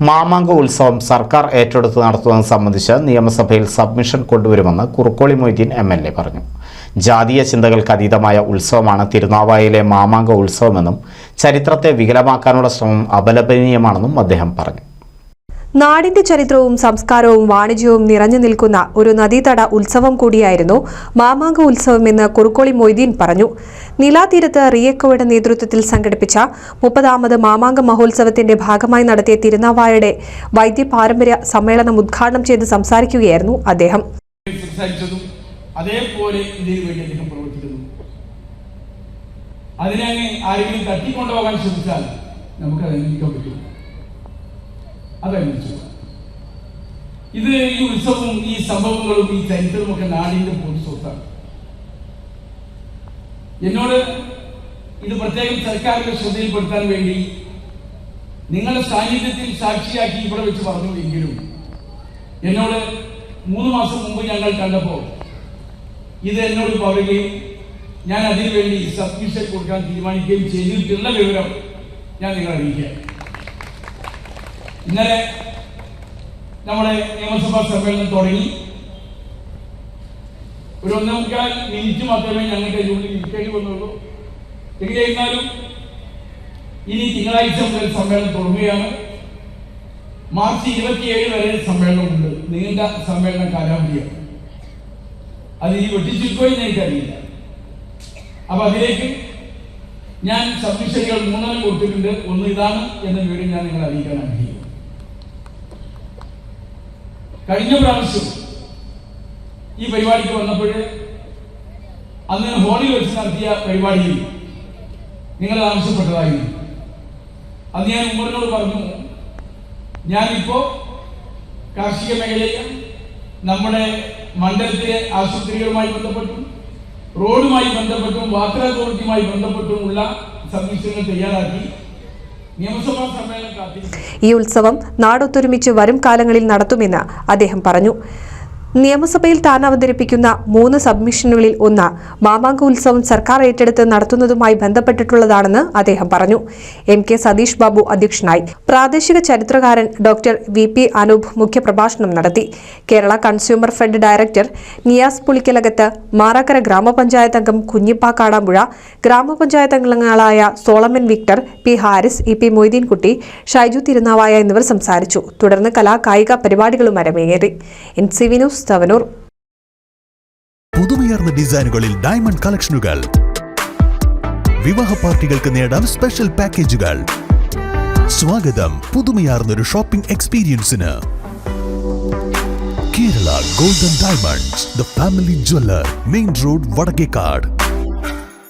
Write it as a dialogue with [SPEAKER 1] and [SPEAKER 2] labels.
[SPEAKER 1] മാമാങ്ക ഉത്സവം സർക്കാർ ഏറ്റെടുത്ത് നടത്തുന്നത് സംബന്ധിച്ച് നിയമസഭയിൽ സബ്മിഷൻ കൊണ്ടുവരുമെന്ന് കുറുക്കോളി മൊയ്തീൻ MLA പറഞ്ഞു. ജാതീയ ചിന്തകൾക്ക് അതീതമായ ഉത്സവമാണ് തിരുനാവായയിലെ മാമാങ്ക ഉത്സവമെന്നും ചരിത്രത്തെ വികലമാക്കാനുള്ള ശ്രമം അപലപനീയമാണെന്നും അദ്ദേഹം പറഞ്ഞു.
[SPEAKER 2] നാടിന്റെ ചരിത്രവും സംസ്കാരവും വാണിജ്യവും നിറഞ്ഞു നിൽക്കുന്ന ഒരു നദീതട ഉത്സവം കൂടിയായിരുന്നു മാമാങ്ക ഉത്സവമെന്ന് കുറുക്കോളി മൊയ്തീൻ പറഞ്ഞു. നിലാതീരത്ത് റിയക്കോയുടെ നേതൃത്വത്തിൽ സംഘടിപ്പിച്ച 30ാമത് മാമാങ്ക മഹോത്സവത്തിന്റെ ഭാഗമായി നടത്തിയ തിരുനാവായയുടെ വൈദ്യ പാരമ്പര്യ സമ്മേളനം ഉദ്ഘാടനം ചെയ്ത് സംസാരിക്കുകയായിരുന്നു അദ്ദേഹം.
[SPEAKER 3] അതേപോലെ ഇതിനു വേണ്ടി അദ്ദേഹം പ്രവർത്തിക്കുന്നു. അതിനെ ആരെങ്കിലും തട്ടിക്കൊണ്ടുപോകാൻ ശ്രമിച്ചാൽ നമുക്ക് അതിനേക്കാൻ പറ്റും. അതനുസരിച്ചു ഇത് ഈ ഉത്സവവും ഈ സംഭവങ്ങളും ഈ ചരിത്രവും ഒക്കെ നാടിന്റെ പൊതു സ്വത്താണ്. എന്നോട് ഇത് പ്രത്യേകം സർക്കാരിന്റെ ശ്രദ്ധയിൽപ്പെടുത്താൻ വേണ്ടി നിങ്ങളുടെ സാന്നിധ്യത്തിൽ സാക്ഷിയാക്കി ഇവിടെ വെച്ച് പറഞ്ഞു എങ്കിലും എന്നോട് 3 മാസം മുമ്പ് ഞങ്ങൾ കണ്ടപ്പോൾ ഇത് എന്നോട് പറയുകയും ഞാൻ അതിനുവേണ്ടി സബ്മിഷൻ കൊടുക്കാൻ തീരുമാനിക്കുകയും ചെയ്തിട്ടുള്ള വിവരം ഞാൻ നിങ്ങളെ അറിയിക്കാം. ഇന്നലെ നമ്മുടെ നിയമസഭാ സമ്മേളനം തുടങ്ങി. ഒരു 1.25 മിനിറ്റ് മാത്രമേ ഞങ്ങളുടെ ജോലി ഇരിക്കേണ്ടി വന്നുള്ളൂ. എങ്കിലായിരുന്നാലും ഇനി തിങ്കളാഴ്ച മുതൽ സമ്മേളനം തുടങ്ങുകയാണ്. മാർച്ച് 27 വരെ സമ്മേളനമുണ്ട്. നീണ്ട സമ്മേളന കാലാവധിയാണ്. അത് ഇനി വെട്ടിച്ചിരിക്കുകയെന്ന് എനിക്കറിയില്ല. അപ്പൊ അതിലേക്ക് ഞാൻ സബ്മിഷനുകൾ 3 കൊടുത്തിട്ടുണ്ട്. ഒന്ന് ഇതാണ് എന്ന വിവരം ഞാൻ നിങ്ങളെ അറിയിക്കാൻ ആഗ്രഹിക്കുന്നു. കഴിഞ്ഞ പ്രാവശ്യം ഈ പരിപാടിക്ക് വന്നപ്പോൾ അന്ന് ഹോളിൽ വെച്ച് നടത്തിയ പരിപാടിയിൽ നിങ്ങൾ ആവശ്യപ്പെട്ടതായിരുന്നു. അന്ന് ഞാൻ ഉമ്മറിനോട് പറഞ്ഞു, ഞാനിപ്പോ കാർഷിക മേഖലയിൽ നമ്മുടെ മണ്ഡലത്തിലെ ആശുപത്രികളുമായി ബന്ധപ്പെട്ടും റോഡുമായി ബന്ധപ്പെട്ടും വാട്ടർ അതോറിറ്റിയുമായി ബന്ധപ്പെട്ടുമുള്ള സബ്മിഷനുകൾ തയ്യാറാക്കി
[SPEAKER 2] ഈ ഉത്സവം നാടൊത്തൊരുമിച്ച് വരും കാലങ്ങളിൽ നടത്തുമെന്ന് അദ്ദേഹം പറഞ്ഞു. നിയമസഭയിൽ താൻ അവതരിപ്പിക്കുന്ന 3 സബ്മിഷനുകളിൽ ഒന്ന് മാമാങ്ക ഉത്സവം സർക്കാർ ഏറ്റെടുത്ത് നടത്തുന്നതുമായി ബന്ധപ്പെട്ടിട്ടുള്ളതാണെന്ന് അദ്ദേഹം പറഞ്ഞു. MK സതീഷ് ബാബു അധ്യക്ഷനായി. പ്രാദേശിക ചരിത്രകാരൻ ഡോക്ടർ VP അനൂപ് മുഖ്യപ്രഭാഷണം നടത്തി. Kerala consumer fed director Niyas Pulikkalakath, Marakkara ഗ്രാമപഞ്ചായത്ത് അംഗം കുഞ്ഞിപ്പ കാടാമ്പുഴ, ഗ്രാമപഞ്ചായത്ത് അംഗങ്ങളായ Solomon Victor, P Haris, EP Moideenkutty, Shaiju Thirunavaya എന്നിവർ സംസാരിച്ചു. തുടർന്ന് കലാകായിക പരിപാടികളും അരങ്ങേറി. NCV news Thavanur.
[SPEAKER 4] പുതുമയാർന്ന ഡിസൈനുകളിൽ ഡയമണ്ട് കളക്ഷനുകൾ, വിവാഹ പാർട്ടികൾക്ക് നേടാൻ സ്പെഷ്യൽ പാക്കേജുകൾ. സ്വാഗതം പുതുമയാർന്നൊരു ഷോപ്പിംഗ് എക്സ്പീരിയൻസിന്. Kerala golden diamonds, the family jeweller, main road, Vadakkekad.